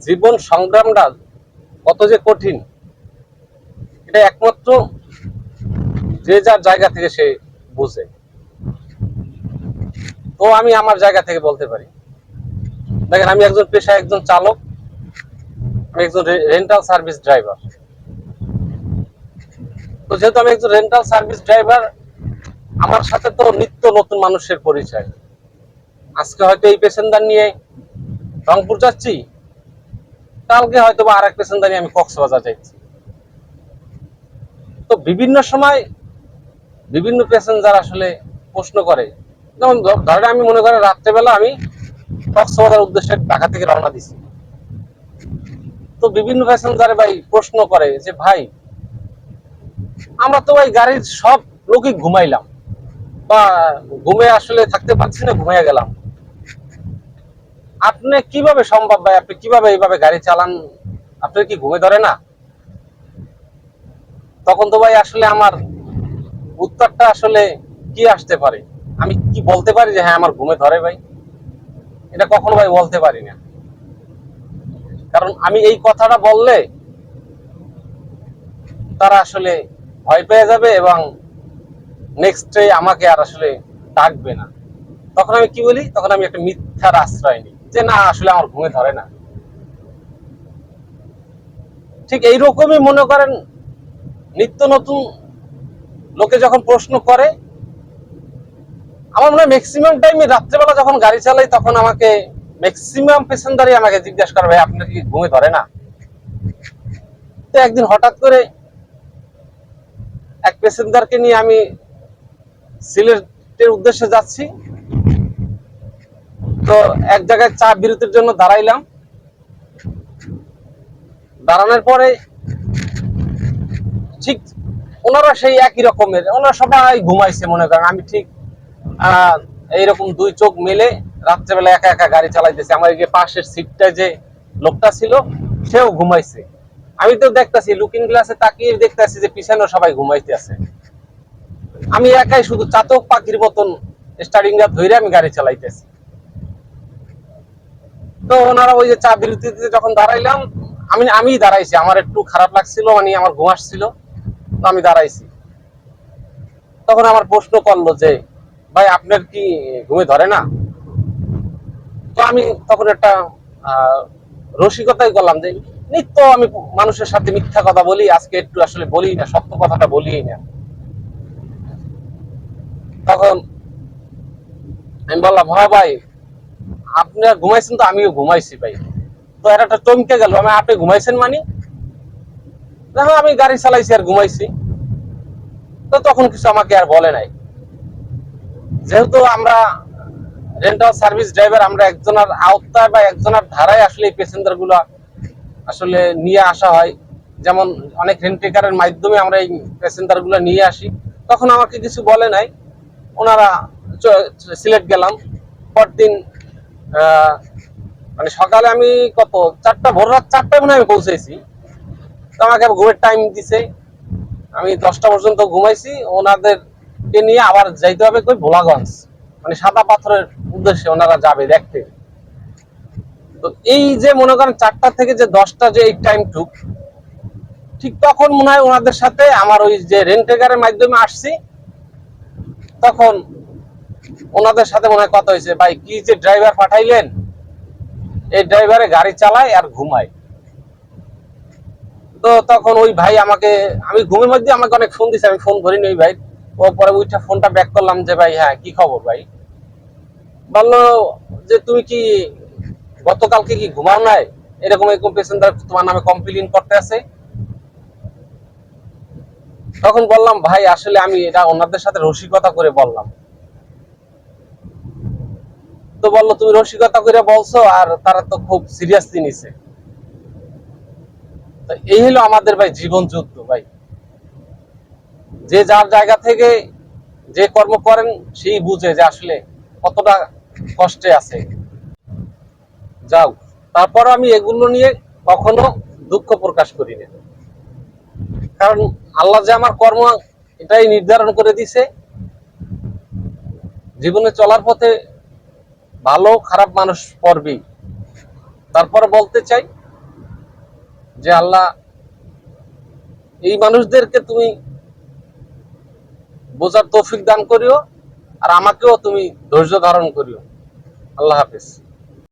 জীবন সংগ্রামটা কত যে কঠিন, এটা একমাত্র যে যার জায়গা থেকে সে বুঝে। তো আমি আমার জায়গা থেকে বলতে পারি, দেখেন আমি একজন পেশায় একজন চালক, আমি একজন রেন্টাল সার্ভিস ড্রাইভার। তো যেহেতু আমি একজন রেন্টাল সার্ভিস ড্রাইভার, আমার সাথে তো নিত্য নতুন মানুষের পরিচয়। আজকে হয়তো এই প্যাসেঞ্জার নিয়ে রংপুর যাচ্ছি, কালকে হয়তো বা আরেক প্যাসেঞ্জার নিয়ে আমি কক্সবাজার যাচ্ছি। তো বিভিন্ন সময় বিভিন্ন প্যাসেঞ্জার আসলে প্রশ্ন করে, যেমন ধরেন আমি মনে করেন রাত্রেবেলা আমি কক্সবাজার উদ্দেশ্যে ঢাকা থেকে রওনা দিছি। তো বিভিন্ন প্যাসেঞ্জারে ভাই প্রশ্ন করে যে ভাই, আমরা তো ভাই গাড়ির সব লোকই ঘুমাইলাম, বা ঘুমে আসলে থাকতে পারছি না, ঘুমাইয়া গেলাম, আপনি কিভাবে সম্ভব ভাই, আপনি কিভাবে এইভাবে গাড়ি চালান, আপনার কি ঘুমে ধরে না? তখন তো ভাই আসলে আমার উত্তরটা আসলে কি আসতে পারে, আমি কি বলতে পারি যে হ্যাঁ আমার ঘুমে ধরে ভাই? এটা কখনো ভাই বলতে পারি না। কারণ আমি এই কথাটা বললে তারা আসলে ভয় পেয়ে যাবে এবং নেক্সট ডে আমাকে আর আসলে ডাকবে না। তখন আমি কি বলি, তখন আমি একটা মিথ্যার আশ্রয় নিই যে না আসলে আমার ঘুমে ধরে না। ঠিক এইরকমই মনে করেন, নিত্য নতুন লোকে যখন প্রশ্ন করে, আমার মনে হয় ম্যাক্সিমাম টাইমে রাত্রেবেলা যখন গাড়ি চালাই তখন আমাকে ম্যাক্সিমাম প্যাসেঞ্জারই আমাকে জিজ্ঞাসা করে ভাই আপনার কি ঘুমে ধরে না? তো একদিন হঠাৎ করে এক প্যাসেঞ্জারকে নিয়ে আমি সিলেটের উদ্দেশ্যে যাচ্ছি। তো এক জায়গায় চা বিরতির জন্য দাঁড়াইলাম। দাঁড়ানোর পরে ঠিক ওনারা সেই একই রকমের, ওনারা সবাই ঘুমাইছে মনে করেন, আমি ঠিক এইরকম দুই চোখ মেলে রাত্রেবেলা একা একা গাড়ি চালাইতেছি। আমার এই যে পাশের সিটটা যে লোকটা ছিল সেও ঘুমাইছে। আমি তো দেখতেছি লুকিং গ্লাসে তাকিয়ে দেখতেছি যে পিছনেও সবাই ঘুমাইতে আছে। আমি একাই শুধু চাতক পাখির মতন স্টারিং ধরে আমি গাড়ি চালাইতেছি। তো ওনারা ওই যে চা বিরতিতে যখন দাঁড়াইলাম, আমি দাঁড়াইছি, আমার একটু খারাপ লাগছিল, মানে আমার ঘুম আসছিল, তো আমি দাঁড়াইছি। তখন আমার প্রশ্ন করলো যে ভাই আপনার কি ঘুমে ধরে না? তো আমি তখন একটা রসিকতাই করলাম যে নিত্য আমি মানুষের সাথে মিথ্যা কথা বলি, আজকে একটু আসলে বলি না, সত্য কথাটা বলি না। তখন আমি বললাম হ্যাঁ ভাই আপনার ঘুমাইছেন, তো আমিও ঘুমাইছি ভাই। তো এর একটা চমকে গেল, আমি আপনি ঘুমাইছেন মানে? দেখো আমি গাড়ি চালাইছি আর ঘুমাইছি। তো তখন কিছু আমাকে আর বলে নাই। যেহেতু আমরা রেন্টাল সার্ভিস ড্রাইভার, আমরা একজনের আওতায় বা একজনের ধারায় আসলে এই প্যাসেঞ্জার গুলা আসলে নিয়ে আসা হয়। যেমন অনেক রেন্টেকারের মাধ্যমে আমরা এই প্যাসেঞ্জার গুলো নিয়ে আসি। তখন আমাকে কিছু বলে নাই। ওনারা সিলেট গেলাম পরদিন, মানে সকালে আমি কত ভোর রাত 4টায় মনে হয় আমি পৌঁছেছি। তো আমাকে ঘুমের টাইম দিছে, আমি 10টা পর্যন্ত ঘুমাইছি। ওনাদেরকে নিয়ে আবার যাইতে হবে কই ভোলাগঞ্জ, মানে সাদা পাথরের উদ্দেশ্যে ওনারা যাবে দেখতে। তো এই যে মনে করেন 4টা থেকে যে 10টা যে এই টাইম টুক, ঠিক তখন মনে হয় ওনাদের সাথে আমার ওই যে রেন্টেকারের মাধ্যমে আসছি, তখন ওনাদের সাথে মনে হয় কথা হয়েছে, ভাই কি যে ড্রাইভার পাঠাইলেন, এই ড্রাইভারে গাড়ি চালায় আর ঘুমায়। তো তখন ওই ভাই আমাকে, আমি ঘুমের মধ্যে আমাকে অনেক ফোন দিছে, আমি ফোন ধরিনি ওই ভাই। ও পরে ওইটা ফোনটা ব্যাক করলাম যে ভাই হ্যাঁ কি খবর ভাই? বললো যে তুমি কি গতকালকে কি ঘুমাও নাই, এরকম এরকম পেসেঞ্জার তোমার নামে কমপ্লেইন করতে আছে। তখন বললাম ভাই আসলে আমি এটা ওনাদের সাথে রসিকতা করে বললাম। তো বললো তুমি রসিকতা করে বলছো, আর তারা তো খুব সিরিয়াসলি নিছে। তো এই হলো আমাদের ভাই জীবন যুদ্ধ ভাই। যে যার জায়গা থেকে যে কর্ম করেন সেই বুঝে যে আসলে কতটা কষ্টে আছে। যাও, তারপর আমি এগুলো নিয়ে কখনো দুঃখ প্রকাশ করি না। কারণ আল্লাহ যে আমার কর্ম এটাই নির্ধারণ করে দিছে, জীবনে চলার পথে ভালো খারাপ মানুষ পড়বেই। তারপরে বলতে চাই যে আল্লাহ এই মানুষদেরকে তুমি বোঝার তৌফিক দান করিও, আর আমাকেও তুমি ধৈর্য ধারণ করিও। আল্লাহ হাফেজ।